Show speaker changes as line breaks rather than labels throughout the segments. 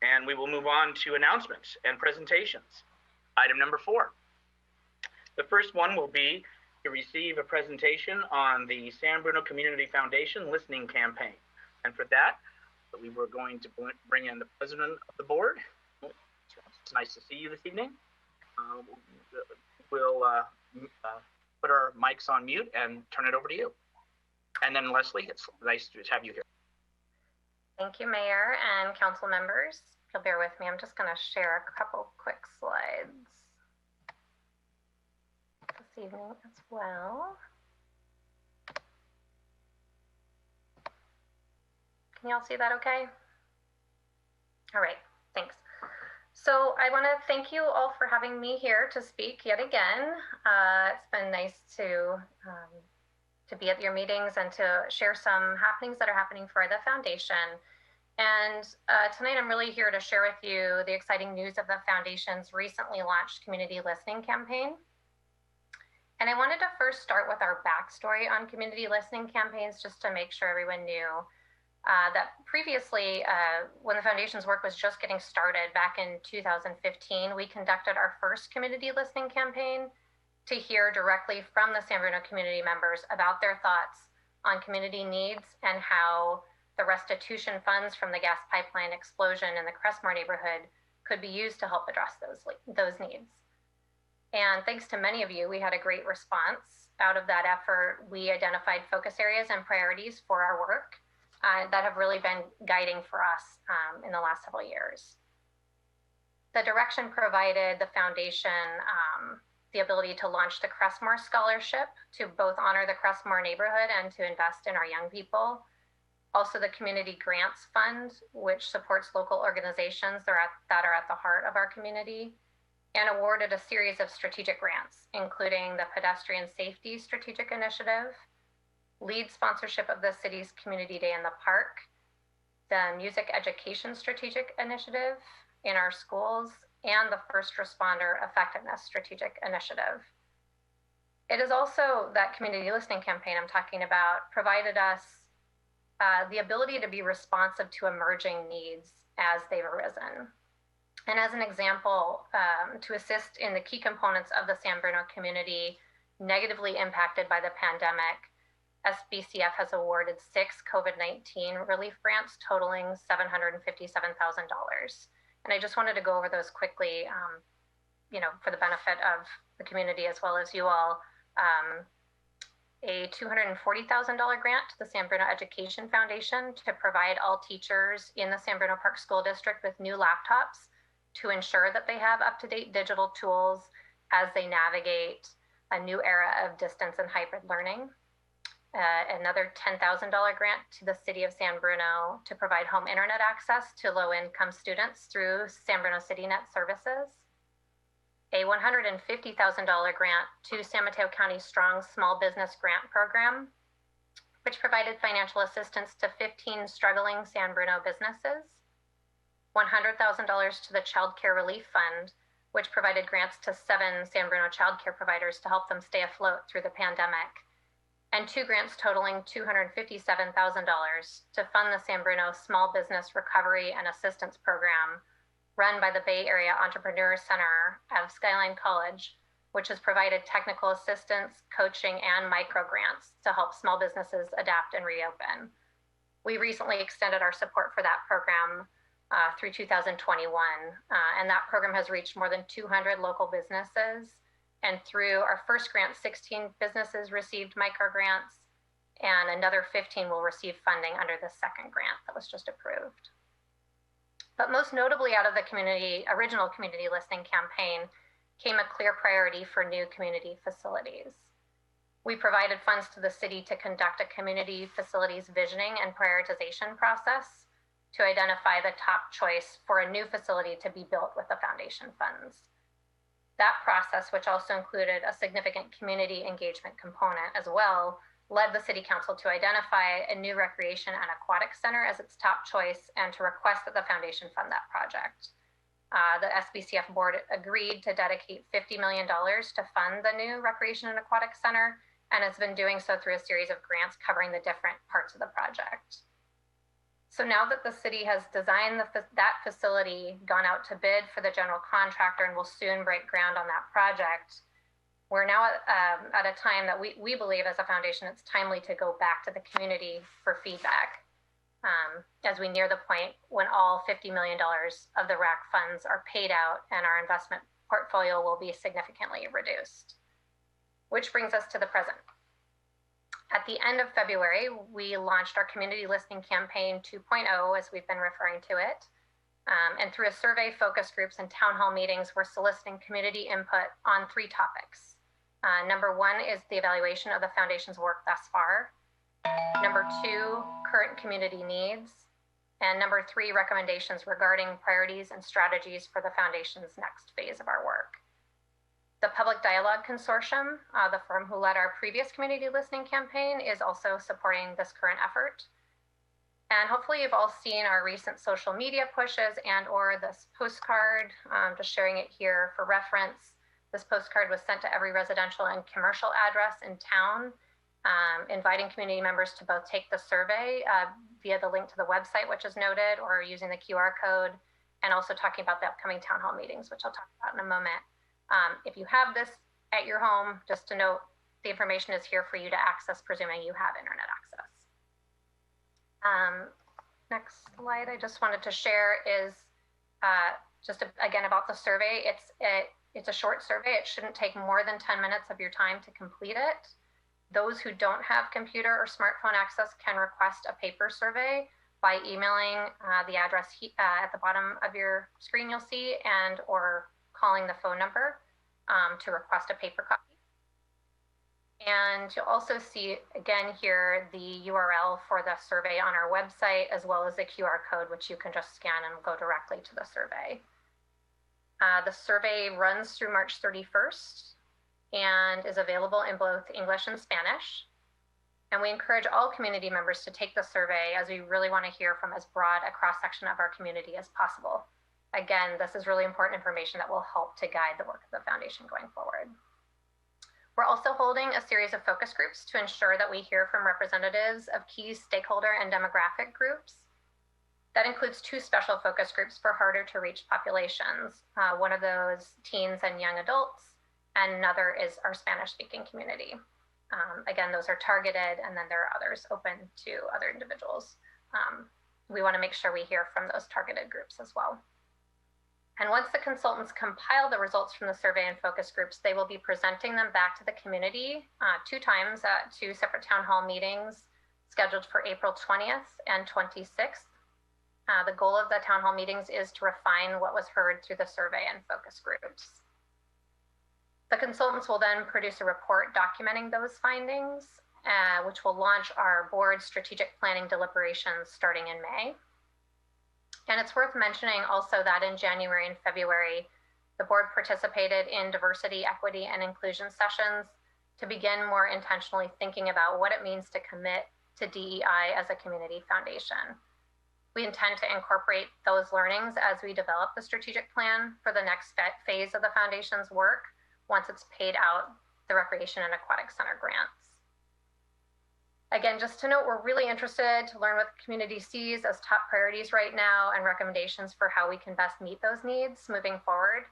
And we will move on to announcements and presentations. Item number 4. The first one will be to receive a presentation on the San Bruno Community Foundation listening campaign. And for that, we were going to bring in the president of the board. It's nice to see you this evening. We'll put our mics on mute and turn it over to you. And then Leslie, it's nice to have you here.
Thank you, Mayor and council members. If you'll bear with me, I'm just going to share a couple quick slides this evening as well. Can y'all see that okay? All right, thanks. So I want to thank you all for having me here to speak yet again. It's been nice to be at your meetings and to share some happenings that are happening for the foundation. And tonight I'm really here to share with you the exciting news of the foundation's recently launched community listening campaign. And I wanted to first start with our backstory on community listening campaigns, just to make sure everyone knew that previously, when the foundation's work was just getting started back in 2015, we conducted our first community listening campaign to hear directly from the San Bruno community members about their thoughts on community needs and how the restitution funds from the gas pipeline explosion in the Crestmore neighborhood could be used to help address those needs. And thanks to many of you, we had a great response. Out of that effort, we identified focus areas and priorities for our work that have really been guiding for us in the last several years. The direction provided the foundation the ability to launch the Crestmore Scholarship to both honor the Crestmore neighborhood and to invest in our young people. Also the Community Grants Fund, which supports local organizations that are at the heart of our community, and awarded a series of strategic grants, including the Pedestrian Safety Strategic Initiative, lead sponsorship of the city's Community Day in the Park, the Music Education Strategic Initiative in our schools, and the First Responder Effectiveness Strategic Initiative. It is also that community listening campaign I'm talking about provided us the ability to be responsive to emerging needs as they've arisen. And as an example, to assist in the key components of the San Bruno community negatively impacted by the pandemic, SBCF has awarded 6 COVID-19 relief grants totaling $757,000. And I just wanted to go over those quickly, for the benefit of the community as well as you all. A $240,000 grant to the San Bruno Education Foundation to provide all teachers in the San Bruno Park School District with new laptops to ensure that they have up-to-date digital tools as they navigate a new era of distance and hybrid learning. Another $10,000 grant to the City of San Bruno to provide home internet access to low-income students through San Bruno CityNet services. A $150,000 grant to San Mateo County Strong Small Business Grant Program, which provided financial assistance to 15 struggling San Bruno businesses. $100,000 to the Child Care Relief Fund, which provided grants to 7 San Bruno child care providers to help them stay afloat through the pandemic. And 2 grants totaling $257,000 to fund the San Bruno Small Business Recovery and Assistance Program, run by the Bay Area Entrepreneur Center of Skyline College, which has provided technical assistance, coaching, and micro grants to help small businesses adapt and reopen. We recently extended our support for that program through 2021, and that program has reached more than 200 local businesses. And through our first grant, 16 businesses received micro grants, and another 15 will receive funding under the second grant that was just approved. But most notably out of the original community listening campaign came a clear priority for new community facilities. We provided funds to the city to conduct a community facilities visioning and prioritization process to identify the top choice for a new facility to be built with the foundation funds. That process, which also included a significant community engagement component as well, led the City Council to identify a new recreation and aquatic center as its top choice and to request that the foundation fund that project. The SBCF board agreed to dedicate $50 million to fund the new recreation and aquatic center, and has been doing so through a series of grants covering the different parts of the project. So now that the city has designed that facility, gone out to bid for the general contractor, and will soon break ground on that project, we're now at a time that we believe as a foundation it's timely to go back to the community for feedback as we near the point when all $50 million of the RAC funds are paid out and our investment portfolio will be significantly reduced. Which brings us to the present. At the end of February, we launched our community listening campaign 2.0, as we've been referring to it. And through a survey, focus groups, and town hall meetings, we're soliciting community input on 3 topics. Number 1 is the evaluation of the foundation's work thus far. Number 2, current community needs. And number 3, recommendations regarding priorities and strategies for the foundation's next phase of our work. The Public Dialogue Consortium, the firm who led our previous community listening campaign, is also supporting this current effort. And hopefully you've all seen our recent social media pushes and or this postcard, just sharing it here for reference. This postcard was sent to every residential and commercial address in town, inviting community members to both take the survey via the link to the website, which is noted, or using the QR code, and also talking about the upcoming town hall meetings, which I'll talk about in a moment. If you have this at your home, just to note, the information is here for you to access, presuming you have internet access. Next slide I just wanted to share is again about the survey. It's a short survey. It shouldn't take more than 10 minutes of your time to complete it. Those who don't have computer or smartphone access can request a paper survey by emailing the address at the bottom of your screen you'll see, and or calling the phone number to request a paper copy. And you'll also see again here the URL for the survey on our website, as well as the QR code, which you can just scan and go directly to the survey. The survey runs through March 31st and is available in both English and Spanish. And we encourage all community members to take the survey, as we really want to hear from as broad a cross-section of our community as possible. Again, this is really important information that will help to guide the work of the foundation going forward. We're also holding a series of focus groups to ensure that we hear from representatives of key stakeholder and demographic groups. That includes 2 special focus groups for harder to reach populations. One of those teens and young adults, and another is our Spanish-speaking community. Again, those are targeted, and then there are others open to other individuals. We want to make sure we hear from those targeted groups as well. And once the consultants compile the results from the survey and focus groups, they will be presenting them back to the community 2 times at 2 separate town hall meetings scheduled for April 20th and 26th. The goal of the town hall meetings is to refine what was heard through the survey and focus groups. The consultants will then produce a report documenting those findings, which will launch our board strategic planning deliberations starting in May. And it's worth mentioning also that in January and February, the board participated in diversity, equity, and inclusion sessions to begin more intentionally thinking about what it means to commit to DEI as a community foundation. We intend to incorporate those learnings as we develop the strategic plan for the next phase of the foundation's work once it's paid out the Recreation and Aquatic Center grants. Again, just to note, we're really interested to learn what the community sees as top priorities right now and recommendations for how we can best meet those needs moving forward.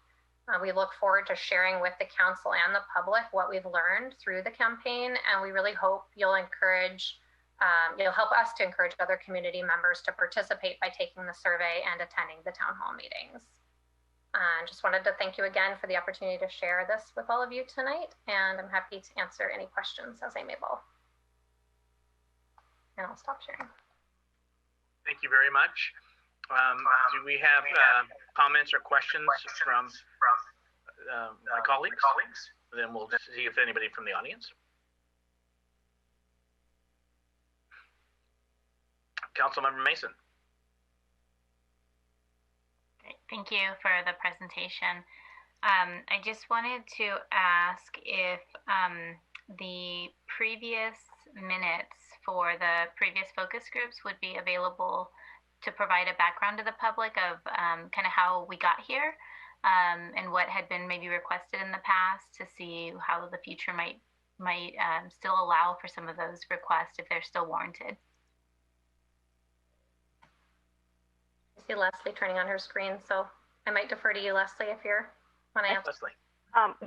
We look forward to sharing with the council and the public what we've learned through the campaign, and we really hope you'll help us to encourage other community members to participate by taking the survey and attending the town hall meetings. Just wanted to thank you again for the opportunity to share this with all of you tonight, and I'm happy to answer any questions as I may well. And I'll stop sharing.
Thank you very much. Do we have comments or questions from my colleagues? Then we'll see if anybody from the audience. Councilmember Mason.
Great. Thank you for the presentation. I just wanted to ask if the previous minutes for the previous focus groups would be available to provide a background to the public of kind of how we got here and what had been maybe requested in the past, to see how the future might still allow for some of those requests if they're still warranted.
see Leslie turning on her screen, so I might defer to you, Leslie, if you're want to answer.
Leslie.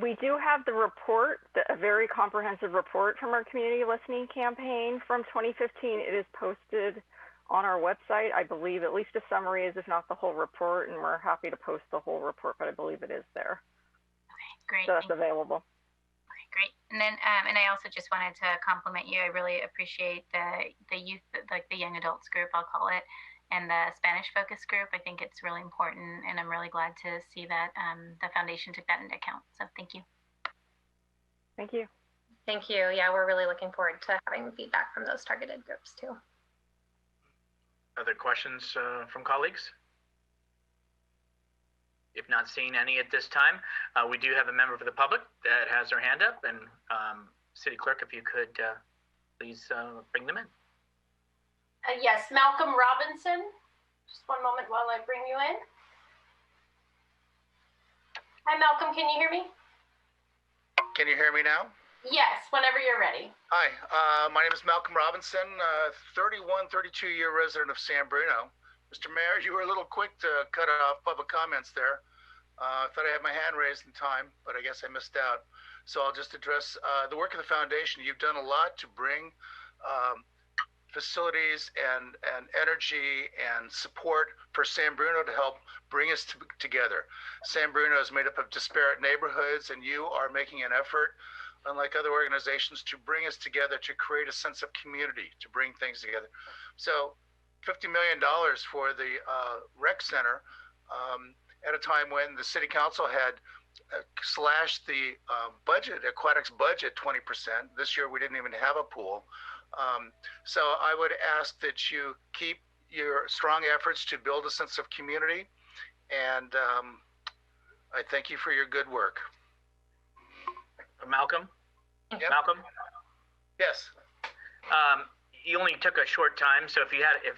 We do have the report, a very comprehensive report from our community listening campaign from 2015. It is posted on our website. I believe at least a summary is, if not the whole report, and we're happy to post the whole report, but I believe it is there.
Okay, great.
So that's available.
Okay, great. And then, and I also just wanted to compliment you. I really appreciate the youth, like the young adults group, I'll call it, and the Spanish focus group. I think it's really important, and I'm really glad to see that the foundation took that into account. So thank you.
Thank you.
Thank you. Yeah, we're really looking forward to having feedback from those targeted groups too.
Other questions from colleagues? If not seeing any at this time, we do have a member of the public that has their hand up, and City Clerk, if you could please bring them in.
Yes, Malcolm Robinson. Just one moment while I bring you in. Hi, Malcolm. Can you hear me?
Can you hear me now?
Yes, whenever you're ready.
Hi, my name is Malcolm Robinson, 32-year resident of San Bruno. Mr. Mayor, you were a little quick to cut off public comments there. I thought I had my hand raised in time, but I guess I missed out. So I'll just address the work of the foundation. You've done a lot to bring facilities and energy and support for San Bruno to help bring us together. San Bruno is made up of disparate neighborhoods, and you are making an effort, unlike other organizations, to bring us together, to create a sense of community, to bring things together. So $50 million for the rec center at a time when the city council had slashed the aquatics budget 20%. This year we didn't even have a pool. So I would ask that you keep your strong efforts to build a sense of community, and I thank you for your good work.
Malcolm?
Yep.
Malcolm?
Yes.
You only took a short time, so if you had, if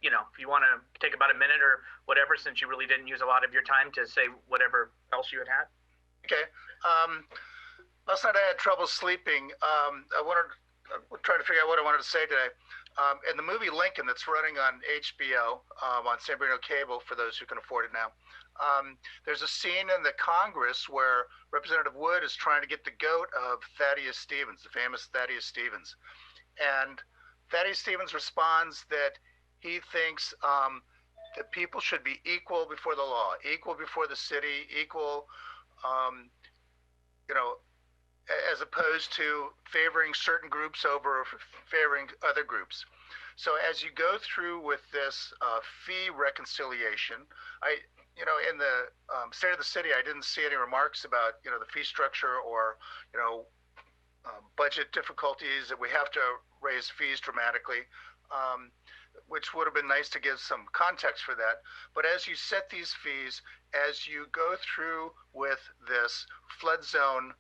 you know, if you want to take about a minute or whatever, since you really didn't use a lot of your time to say whatever else you had.
Okay. Last night I had trouble sleeping. I'm trying to figure out what I wanted to say today. In the movie Lincoln, that's running on HBO on San Bruno Cable for those who can afford it now, there's a scene in the Congress where Representative Wood is trying to get the goat of Thaddeus Stevens, the famous Thaddeus Stevens. And Thaddeus Stevens responds that he thinks that people should be equal before the law, equal before the city, equal, you know, as opposed to favoring certain groups over favoring other groups. So as you go through with this fee reconciliation, you know, in the State of the City, I didn't see any remarks about, you know, the fee structure or, you know, budget difficulties that we have to raise fees dramatically, which would have been nice to give some context for that. But as you set these fees, as you go through with this flood zone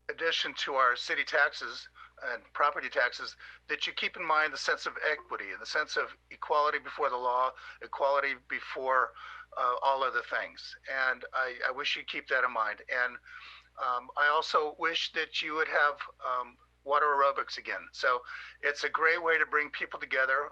addition to our city taxes and property taxes, that you keep in mind the sense of equity and the sense of equality before the law, equality before all other things. And I wish you'd keep that in mind. And I also wish that you would have water aerobics again. So it's a great way to bring people together.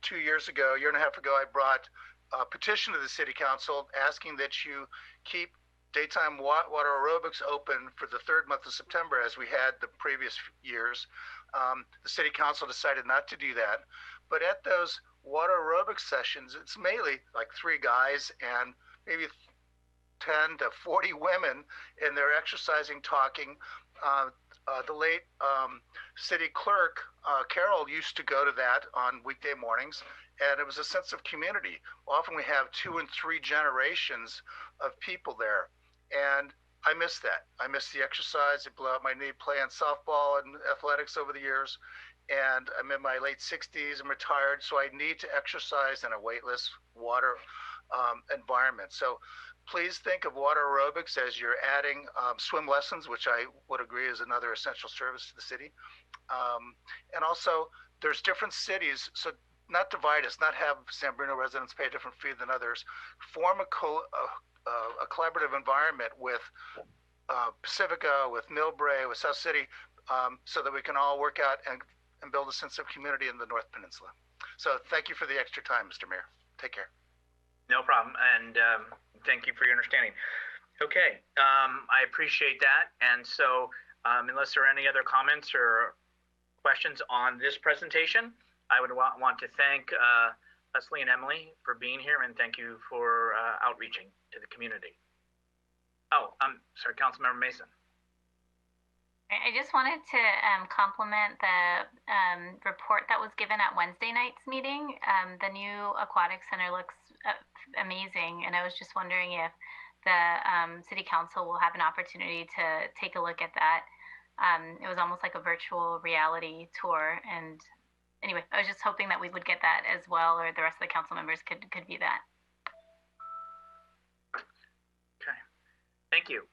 2 years ago, a year and a half ago, I brought a petition to the city council asking that you keep daytime water aerobics open for the third month of September, as we had the previous years. The city council decided not to do that. But at those water aerobics sessions, it's mainly like 3 guys and maybe 10 to 40 women, and they're exercising, talking. The late city clerk, Carol, used to go to that on weekday mornings, and it was a sense of community. Often we have 2 and 3 generations of people there, and I miss that. I miss the exercise. It blew out my knee playing softball and athletics over the years, and I'm in my late 60s. I'm retired, so I need to exercise in a weightless water environment. So please think of water aerobics as you're adding swim lessons, which I would agree is another essential service to the city. And also, there's different cities, so not divide us, not have San Bruno residents pay a different fee than others. Form a collaborative environment with Pacifica, with Millbrae, with South City, so that we can all work out and build a sense of community in the North Peninsula. So thank you for the extra time, Mr. Mayor. Take care.
No problem, and thank you for your understanding. Okay, I appreciate that. And so unless there are any other comments or questions on this presentation, I would want to thank Leslie and Emily for being here, and thank you for outreaching to the community. Oh, I'm sorry, Councilmember Mason.
I just wanted to compliment the report that was given at Wednesday night's meeting. The new aquatic center looks amazing, and I was just wondering if the City Council will have an opportunity to take a look at that. It was almost like a virtual reality tour, and anyway, I was just hoping that we would get that as well, or the rest of the council members could view that.
Okay, thank you.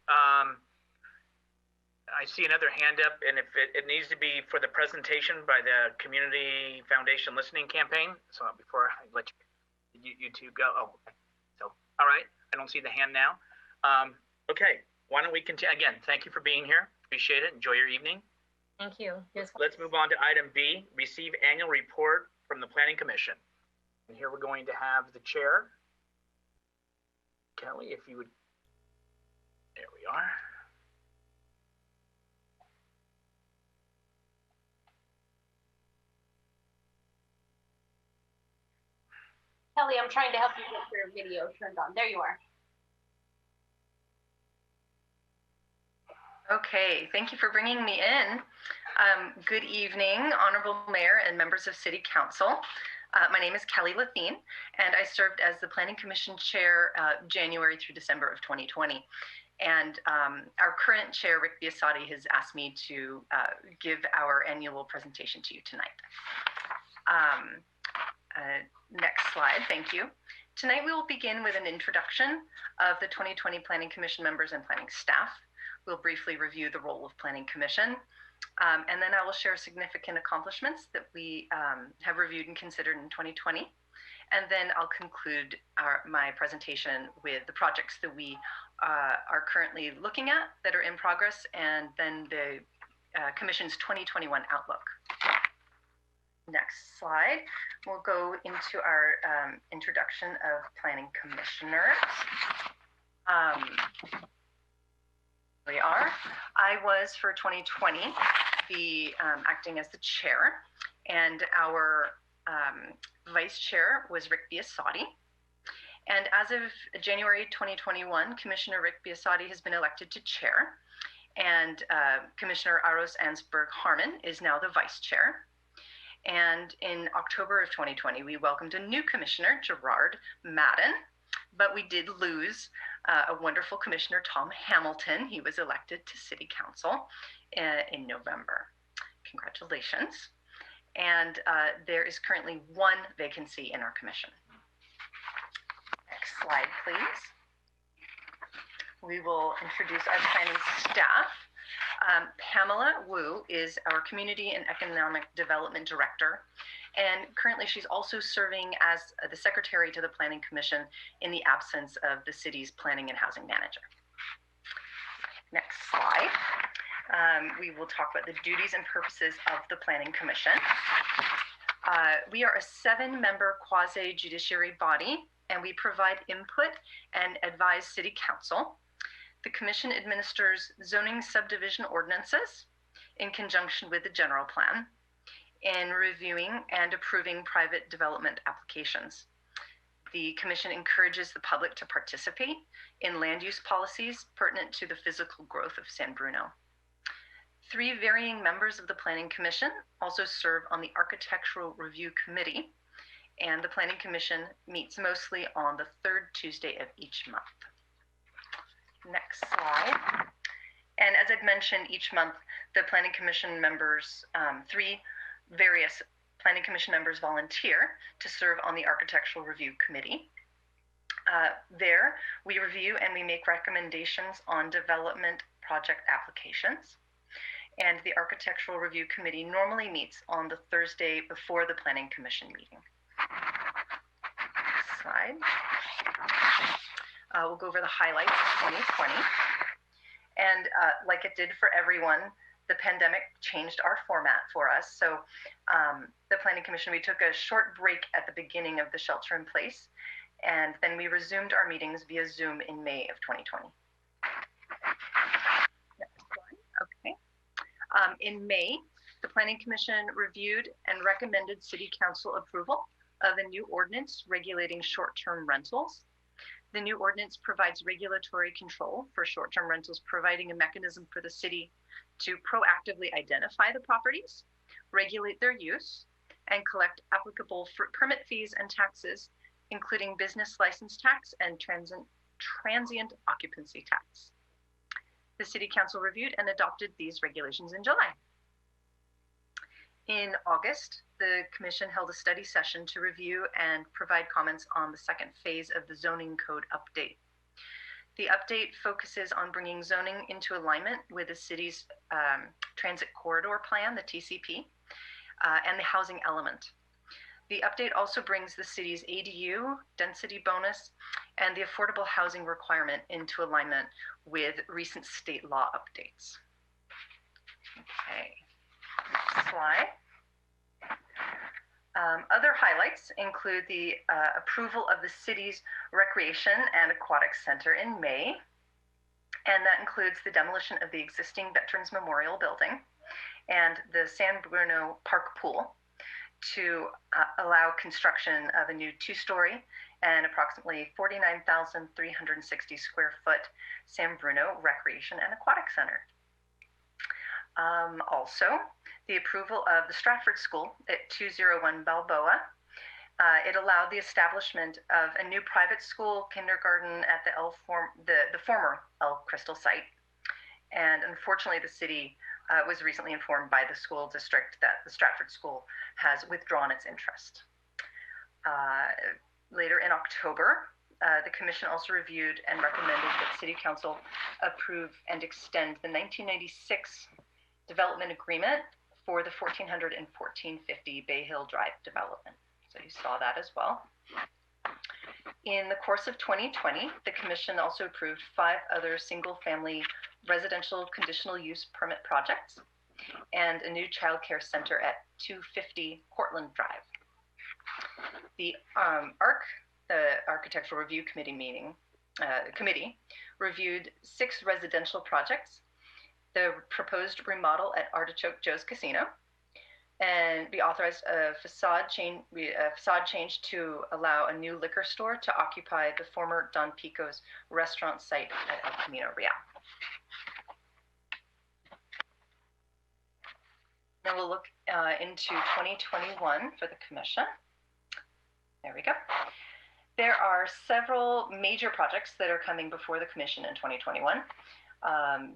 I see another hand up, and if it needs to be for the presentation by the Community Foundation Listening Campaign. So before I let you two go, oh, okay. So all right, I don't see the hand now. Okay, why don't we continue? Again, thank you for being here. Appreciate it. Enjoy your evening.
Thank you.
Let's move on to item B, receive annual report from the Planning Commission. And here we're going to have the chair, Kelly, if you would. There we are.
Kelly, I'm trying to help you get your video turned on. There you are.
Okay, thank you for bringing me in. Good evening, Honorable Mayor and members of City Council. My name is Kelly Lathine, and I served as the Planning Commission Chair January through December of 2020. And our current chair, Rick Biasotti, has asked me to give our annual presentation to you tonight. Next slide, thank you. Tonight we will begin with an introduction of the 2020 Planning Commission members and planning staff. We'll briefly review the role of Planning Commission, and then I will share significant accomplishments that we have reviewed and considered in 2020. And then I'll conclude my presentation with the projects that we are currently looking at that are in progress, and then the Commission's 2021 outlook. Next slide. We'll go into our introduction of Planning Commissioners. We are. I was for 2020 acting as the chair, and our vice chair was Rick Biasotti. And as of January 2021, Commissioner Rick Biasotti has been elected to chair, and Commissioner Aros Ansberg Harmon is now the vice chair. And in October of 2020, we welcomed a new commissioner, Gerard Madden, but we did lose a wonderful commissioner, Tom Hamilton. He was elected to City Council in November. Congratulations. And there is currently one vacancy in our commission. Next slide, please. We will introduce our planning staff. Pamela Wu is our Community and Economic Development Director, and currently she's also serving as the Secretary to the Planning Commission in the absence of the city's Planning and Housing Manager. Next slide. We will talk about the duties and purposes of the Planning Commission. We are a 7-member quasi-judiciary body, and we provide input and advise City Council. The Commission administers zoning subdivision ordinances in conjunction with the general plan, in reviewing and approving private development applications. The Commission encourages the public to participate in land use policies pertinent to the physical growth of San Bruno. 3 varying members of the Planning Commission also serve on the Architectural Review Committee, and the Planning Commission meets mostly on the 3rd Tuesday of each month. Next slide. And as I'd mentioned, each month, the Planning Commission members, 3 various Planning Commission members volunteer to serve on the Architectural Review Committee. There, we review and we make recommendations on development project applications. And the Architectural Review Committee normally meets on the Thursday before the Planning Commission meeting. Next slide. We'll go over the highlights of 2020. And like it did for everyone, the pandemic changed our format for us. So the Planning Commission, we took a short break at the beginning of the shelter in place, and then we resumed our meetings via Zoom in May of 2020. Next slide. Okay. In May, the Planning Commission reviewed and recommended City Council approval of a new ordinance regulating short-term rentals. The new ordinance provides regulatory control for short-term rentals, providing a mechanism for the city to proactively identify the properties, regulate their use, and collect applicable permit fees and taxes, including business license tax and transient occupancy tax. The City Council reviewed and adopted these regulations in July. In August, the Commission held a study session to review and provide comments on the second phase of the zoning code update. The update focuses on bringing zoning into alignment with the city's transit corridor plan, the TCP, and the housing element. The update also brings the city's ADU, density bonus, and the affordable housing requirement into alignment with recent state law updates. Okay, next slide. Other highlights include the approval of the city's Recreation and Aquatic Center in May, and that includes the demolition of the existing Veterans Memorial Building and the San Bruno Park Pool to allow construction of a new two-story and approximately 49,360 square foot San Bruno Recreation and Aquatic Center. Also, the approval of the Stratford School at 201 Balboa. It allowed the establishment of a new private school kindergarten at the former El Crystal site. And unfortunately, the city was recently informed by the school district that the Stratford School has withdrawn its interest. Later in October, the Commission also reviewed and recommended that City Council approve and extend the 1996 development agreement for the 1400 and 1450 Bay Hill Drive development. So you saw that as well. In the course of 2020, the Commission also approved 5 other single-family residential conditional use permit projects and a new childcare center at 250 Cortland Drive. The Architectural Review Committee committee reviewed 6 residential projects, the proposed remodel at Artichoke Joe's Casino, and we authorized a facade change to allow a new liquor store to occupy the former Don Pico's restaurant site at El Camino Real. Then we'll look into 2021 for the Commission. There we go. There are several major projects that are coming before the Commission in 2021.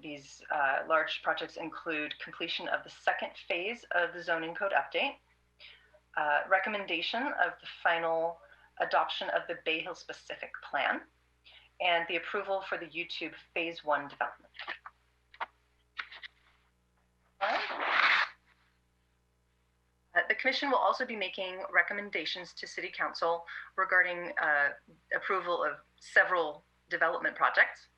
These large projects include completion of the second phase of the zoning code update, recommendation of the final adoption of the Bay Hill specific plan, and the approval for the YouTube phase 1 development. The Commission will also be making recommendations to City Council regarding approval of several development projects.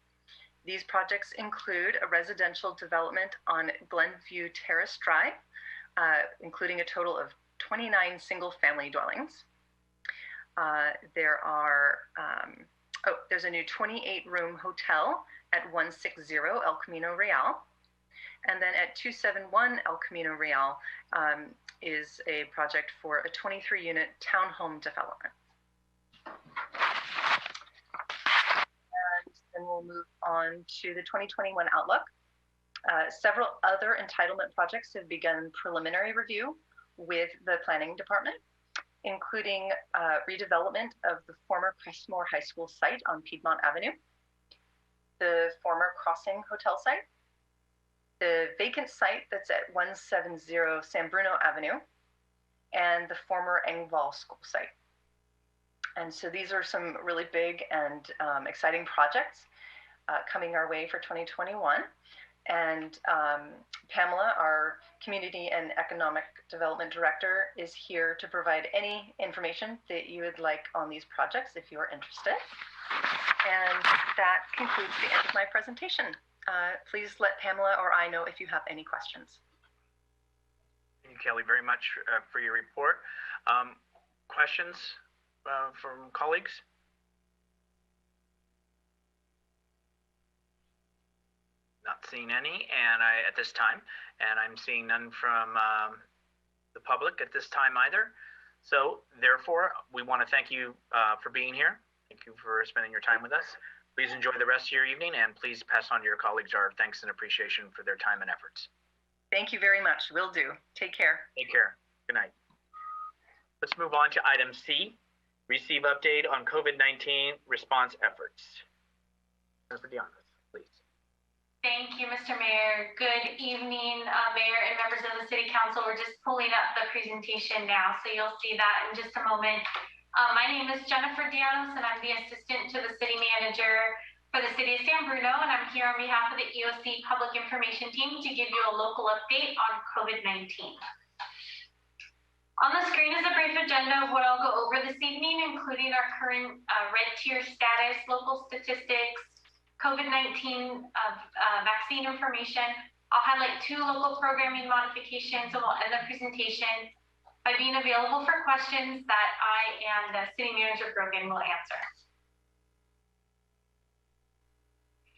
These projects include a residential development on Glenview Terrace Drive, including a total of 29 single-family dwellings. There's a new 28-room hotel at 160 El Camino Real. And then at 271 El Camino Real is a project for a 23-unit townhome development. Then we'll move on to the 2021 outlook. Several other entitlement projects have begun preliminary review with the Planning Department, including redevelopment of the former Crestmore High School site on Piedmont Avenue, the former Crossing Hotel site, the vacant site that's at 170 San Bruno Avenue, and the former Engvall School site. And so these are some really big and exciting projects coming our way for 2021. And Pamela, our Community and Economic Development Director, is here to provide any information that you would like on these projects if you are interested. And that concludes the end of my presentation. please let Pamela or I know if you have any questions.
Thank you, Kelly, very much for your report. Questions from colleagues? Not seeing any, and at this time, and I'm seeing none from the public at this time either. So therefore, we want to thank you for being here. Thank you for spending your time with us. Please enjoy the rest of your evening, and please pass on to your colleagues our thanks and appreciation for their time and efforts.
Thank you very much. Will do. Take care.
Take care. Good night. Let's move on to item C, receive update on COVID-19 response efforts. Jennifer Dianos, please.
Thank you, Mr. Mayor. Good evening, Mayor and members of the City Council. We're just pulling up the presentation now, so you'll see that in just a moment. My name is Jennifer Dianos, and I'm the assistant to the city manager for the City of San Bruno, and I'm here on behalf of the EOC Public Information Team to give you a local update on COVID-19. On the screen is a brief agenda of what I'll go over this evening, including our current red tier status, local statistics, COVID-19 vaccine information. I'll highlight 2 local programming modifications, and we'll end the presentation by being available for questions that I and the City Manager Brogan will answer.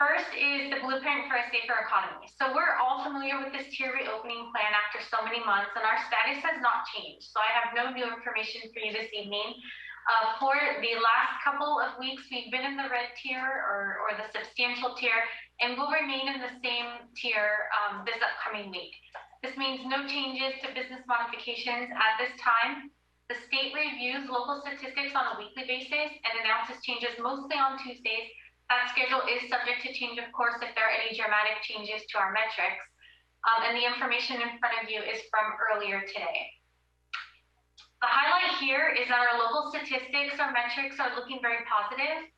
First is the blueprint for a safer economy. So we're all familiar with this tier reopening plan after so many months, and our status has not changed. So I have no new information for you this evening. For the last couple of weeks, we've been in the red tier or the substantial tier, and will remain in the same tier this upcoming week. This means no changes to business modifications at this time. The state reviews local statistics on a weekly basis and announces changes mostly on Tuesdays. That schedule is subject to change, of course, if there are any dramatic changes to our metrics. And the information in front of you is from earlier today. The highlight here is that our local statistics, our metrics are looking very positive.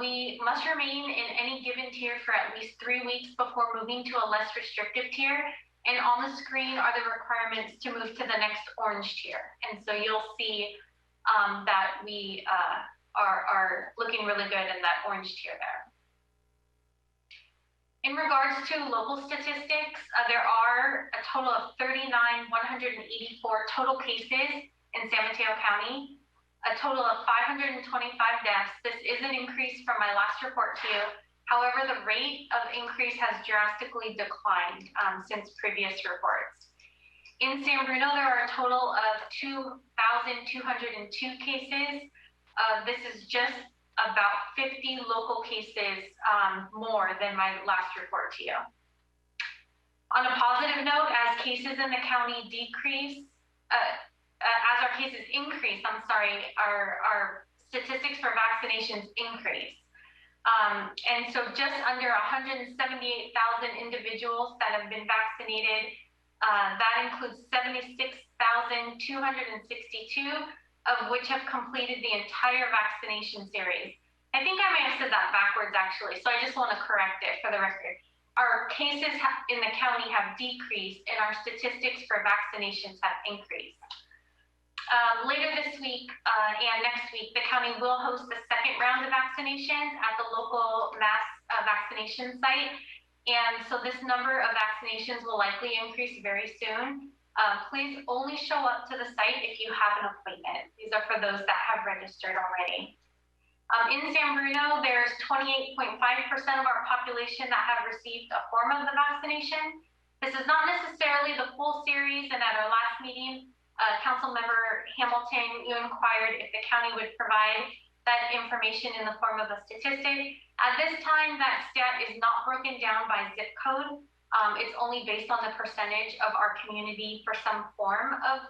We must remain in any given tier for at least 3 weeks before moving to a less restrictive tier. And on the screen are the requirements to move to the next orange tier. And so you'll see that we are looking really good in that orange tier there. In regards to local statistics, there are a total of 39,184 total cases in San Mateo County, a total of 525 deaths. This is an increase from my last report to you. However, the rate of increase has drastically declined since previous reports. In San Bruno, there are a total of 2,202 cases. This is just about 50 local cases more than my last report to you. On a positive note, as cases in the county decrease, as our cases increase, our statistics for vaccinations increase. And so just under 178,000 individuals that have been vaccinated. That includes 76,262 of which have completed the entire vaccination series. I think I may have said that backwards actually, so I just want to correct it for the record. Our cases in the county have decreased and our statistics for vaccinations have increased. Later this week and next week, the county will host the second round of vaccinations at the local mass vaccination site. And so this number of vaccinations will likely increase very soon. Please only show up to the site if you have an appointment. These are for those that have registered already. In San Bruno, there's 28.5% of our population that have received a form of the vaccination. This is not necessarily the full series, and at our last meeting, Councilmember Hamilton, you inquired if the county would provide that information in the form of a statistic. At this time, that stat is not broken down by zip code. It's only based on the percentage of our community for some form of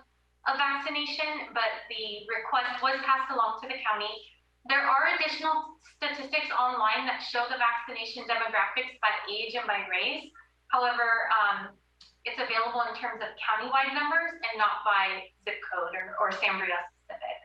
vaccination, but the request was passed along to the county. There are additional statistics online that show the vaccination demographics by age and by race. However, it's available in terms of countywide numbers and not by zip code or San Bruno specific.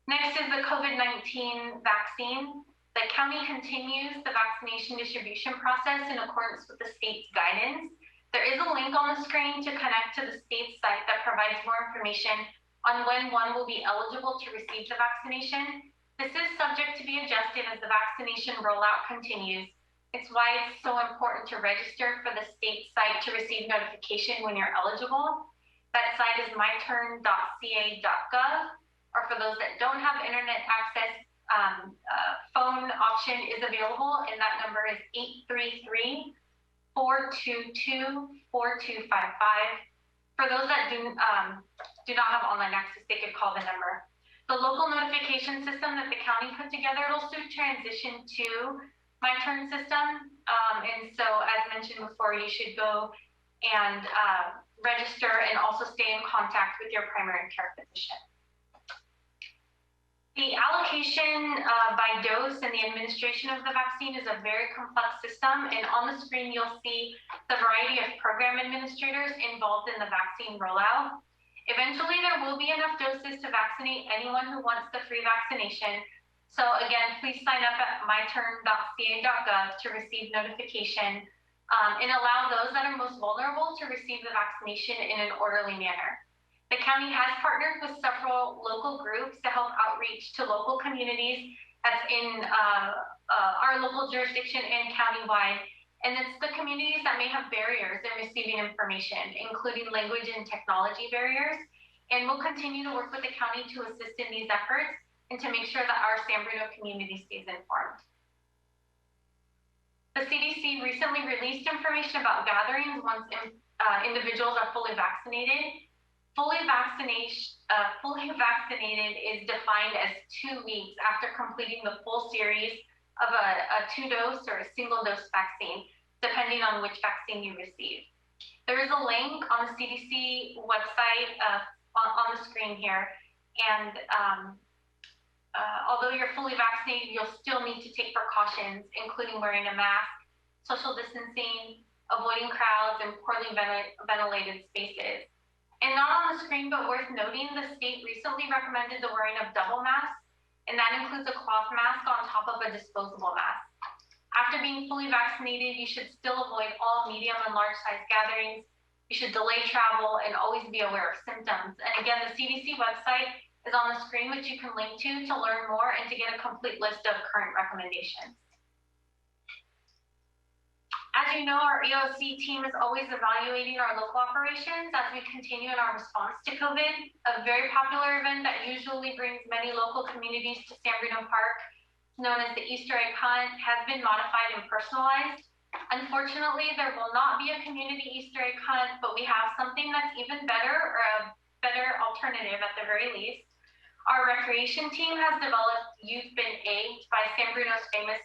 Next is the COVID-19 vaccine. The county continues the vaccination distribution process in accordance with the state's guidance. There is a link on the screen to connect to the state site that provides more information on when one will be eligible to receive the vaccination. This is subject to be adjusted as the vaccination rollout continues. It's why it's so important to register for the state site to receive notification when you're eligible. That site is myturn.ca.gov, or for those that don't have internet access, phone option is available, and that number is 833-422-4255. For those that do not have online access, they could call the number. The local notification system that the county put together, it'll soon transition to My Turn system. And so as mentioned before, you should go and register and also stay in contact with your primary care physician. The allocation by dose and the administration of the vaccine is a very complex system. And on the screen, you'll see the variety of program administrators involved in the vaccine rollout. Eventually, there will be enough doses to vaccinate anyone who wants the free vaccination. So again, please sign up at myturn.ca.gov to receive notification and allow those that are most vulnerable to receive the vaccination in an orderly manner. The county has partnered with several local groups to help outreach to local communities that's in our local jurisdiction and countywide. And it's the communities that may have barriers in receiving information, including language and technology barriers. And we'll continue to work with the county to assist in these efforts and to make sure that our San Bruno community stays informed. The CDC recently released information about gatherings once individuals are fully vaccinated. Fully vaccinated is defined as 2 weeks after completing the full series of a 2-dose or a single-dose vaccine, depending on which vaccine you receive. There is a link on the CDC website on the screen here, and although you're fully vaccinated, you'll still need to take precautions, including wearing a mask, social distancing, avoiding crowds, and poorly ventilated spaces. And not on the screen, but worth noting, the state recently recommended the wearing of double masks, and that includes a cloth mask on top of a disposable mask. After being fully vaccinated, you should still avoid all medium and large size gatherings. You should delay travel and always be aware of symptoms. And again, the CDC website is on the screen, which you can link to learn more and to get a complete list of current recommendations. As you know, our EOC team is always evaluating our local operations as we continue in our response to COVID. A very popular event that usually brings many local communities to San Bruno Park, known as the Easter egg hunt, has been modified and personalized. Unfortunately, there will not be a community Easter egg hunt, but we have something that's even better, or a better alternative at the very least. Our recreation team has developed You've Been Egged by San Bruno's famous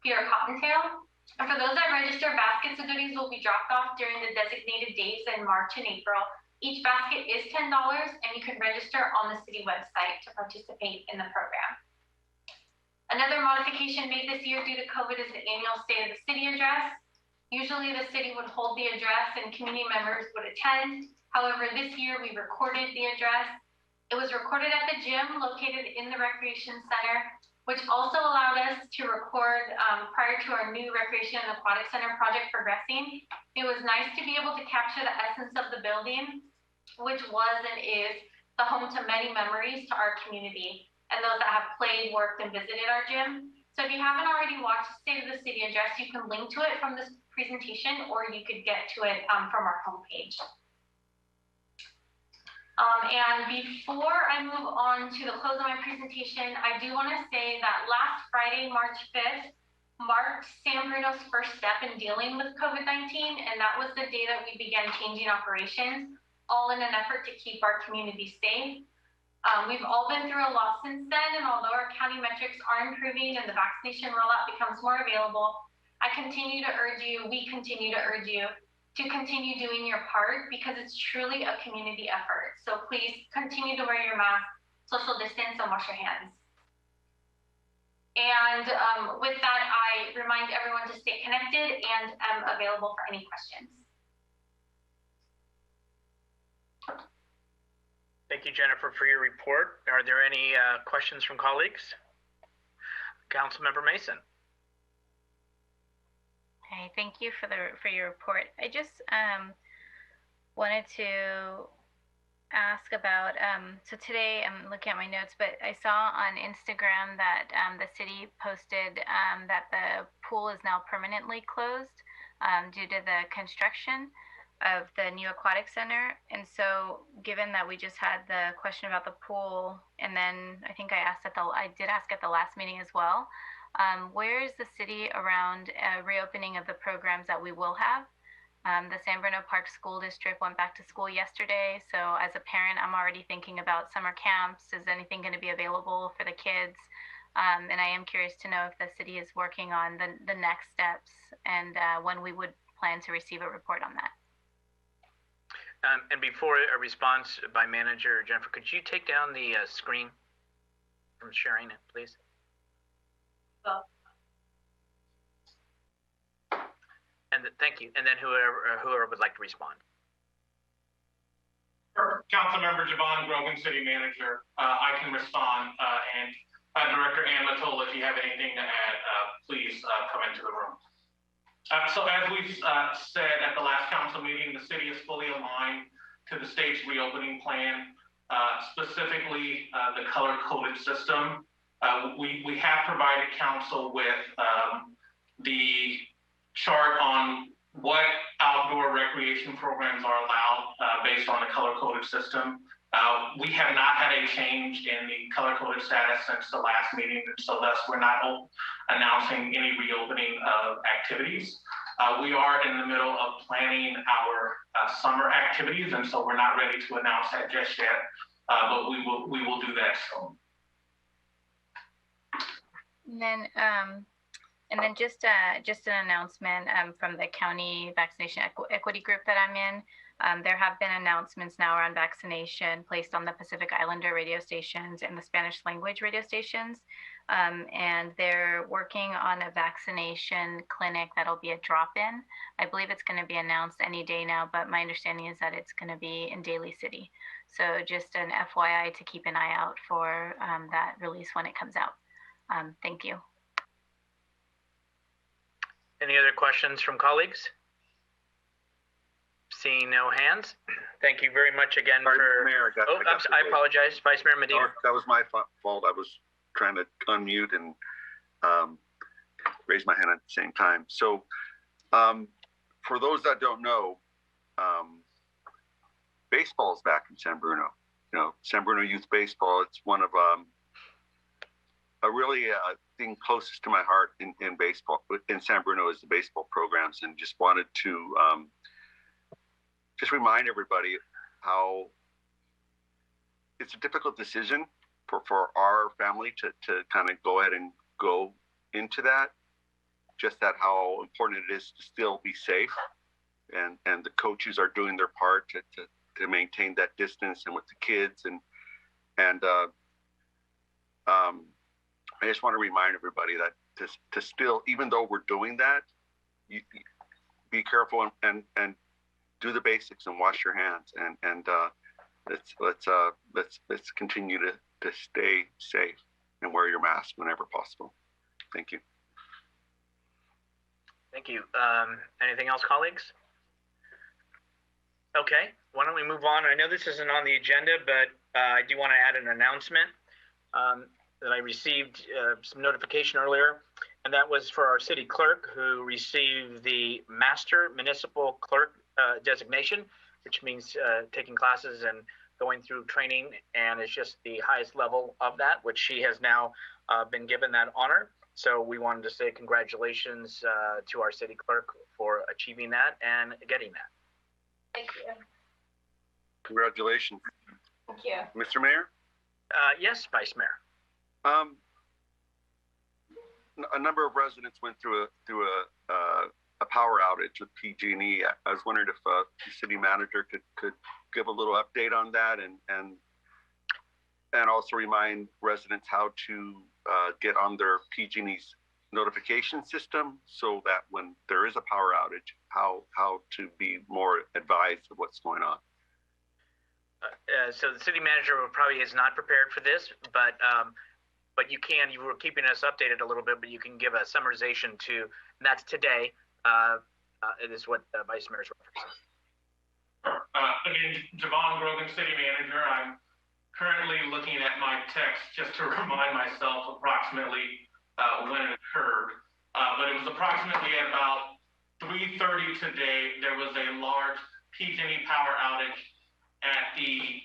Peter Cottontail. And for those that register, baskets of goodies will be dropped off during the designated days in March and April. Each basket is $10, and you can register on the city website to participate in the program. Another modification made this year due to COVID is the annual State of the City address. Usually the city would hold the address and community members would attend. However, this year we recorded the address. It was recorded at the gym located in the Recreation Center, which also allowed us to record prior to our new Recreation and Aquatic Center project progressing. It was nice to be able to capture the essence of the building, which was and is the home to many memories to our community and those that have played, worked, and visited our gym. So if you haven't already watched the State of the City address, you can link to it from this presentation, or you could get to it from our homepage. And before I move on to the close of my presentation, I do want to say that last Friday, March 5th, marked San Bruno's first step in dealing with COVID-19, and that was the day that we began changing operations, all in an effort to keep our community safe. We've all been through a lot since then, and although our county metrics are improving and the vaccination rollout becomes more available, we continue to urge you to continue doing your part, because it's truly a community effort. So please continue to wear your mask, social distance, and wash your hands. And with that, I remind everyone to stay connected and am available for any questions.
Thank you, Jennifer, for your report. Are there any questions from colleagues? Councilmember Mason.
Okay, thank you for your report. I just wanted to ask about, so today I'm looking at my notes, but I saw on Instagram that the city posted that the pool is now permanently closed due to the construction of the new aquatic center. And so given that we just had the question about the pool, and then I think I did ask at the last meeting as well, where is the city around reopening of the programs that we will have? The San Bruno Park School District went back to school yesterday. So as a parent, I'm already thinking about summer camps. Is anything going to be available for the kids? And I am curious to know if the city is working on the next steps and when we would plan to receive a report on that.
And before a response by manager, Jennifer, could you take down the screen from sharing it, please? And thank you. And then whoever would like to respond.
Councilmember Javon Grogan, City Manager. I can respond. And Director Ann Latola, if you have anything to add, please come into the room. So as we said at the last council meeting, the city is fully aligned to the state's reopening plan, specifically the color-coded system. We have provided council with the chart on what outdoor recreation programs are allowed based on the color-coded system. We have not had a change in the color-coded status since the last meeting, so thus we're not announcing any reopening of activities. We are in the middle of planning our summer activities, and so we're not ready to announce that just yet, but we will do that soon.
And then just an announcement from the county vaccination equity group that I'm in. There have been announcements now around vaccination placed on the Pacific Islander radio stations and the Spanish language radio stations. And they're working on a vaccination clinic that'll be a drop-in. I believe it's going to be announced any day now, but my understanding is that it's going to be in Daly City. So just an FYI to keep an eye out for that release when it comes out. Thank you.
Any other questions from colleagues? Seeing no hands. Thank you very much again
Mayor,
I apologize, Vice Mayor Medina.
No, that was my fault. I was trying to unmute and raise my hand at the same time. So for those that don't know, baseball is back in San Bruno. You know, San Bruno Youth Baseball, it's one of a really thing closest to my heart in baseball in San Bruno is the baseball programs, and just wanted to just remind everybody how it's a difficult decision for our family to kind of go ahead and go into that, just that how important it is to still be safe, and the coaches are doing their part to maintain that distance and with the kids, and I just want to remind everybody that to still, even though we're doing that, you be careful and do the basics and wash your hands, and let's continue to stay safe and wear your mask whenever possible. Thank you.
Thank you. Anything else, colleagues? Okay, why don't we move on? I know this isn't on the agenda, but I do want to add an announcement that I received some notification earlier, and that was for our city clerk, who received the Master Municipal Clerk designation, which means taking classes and going through training, and it's just the highest level of that, which she has now been given that honor. So we wanted to say congratulations to our city clerk for achieving that and getting that.
Thank you.
Congratulations.
Thank you.
Mr. Mayor?
Yes, Vice Mayor.
A number of residents went through a power outage with PG&E. I was wondering if the city manager could give a little update on that, and also remind residents how to get on their PG&E's notification system, so that when there is a power outage, how to be more advised of what's going on.
So the city manager probably is not prepared for this, but you were keeping us updated a little bit, but you can give a summarization to, and that's today. It is what the Vice Mayor is referencing.
Again, Javon Grogan, City Manager. I'm currently looking at my text just to remind myself approximately when it occurred. But it was approximately at about 3:30 today. There was a large PG&E power outage at a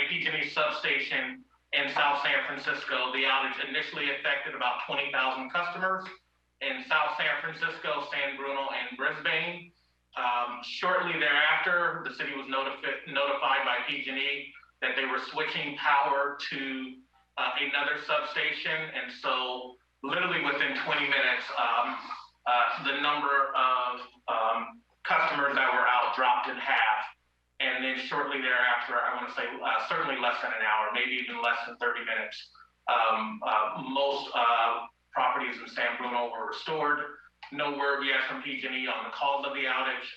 PG&E substation in South San Francisco. The outage initially affected about 20,000 customers in South San Francisco, San Bruno, and Brisbane. Shortly thereafter, the city was notified by PG&E that they were switching power to another substation, and so literally within 20 minutes, the number of customers that were out dropped in half. And then shortly thereafter, I want to say certainly less than an hour, maybe even less than 30 minutes, most properties in San Bruno were restored. No word yet from PG&E on the cause of the outage.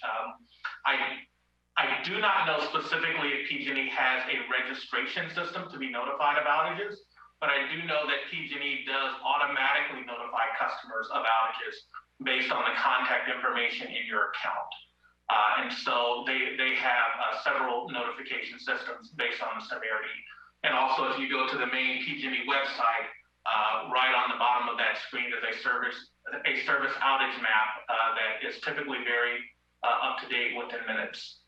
I do not know specifically if PG&E has a registration system to be notified of outages, but I do know that PG&E does automatically notify customers of outages based on the contact information in your account. And so they have several notification systems based on the severity. And also, if you go to the main PG&E website, right on the bottom of that screen is a service outage map that is typically very up to date within minutes.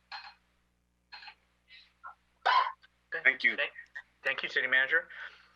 Thank you.
Thank you, City Manager.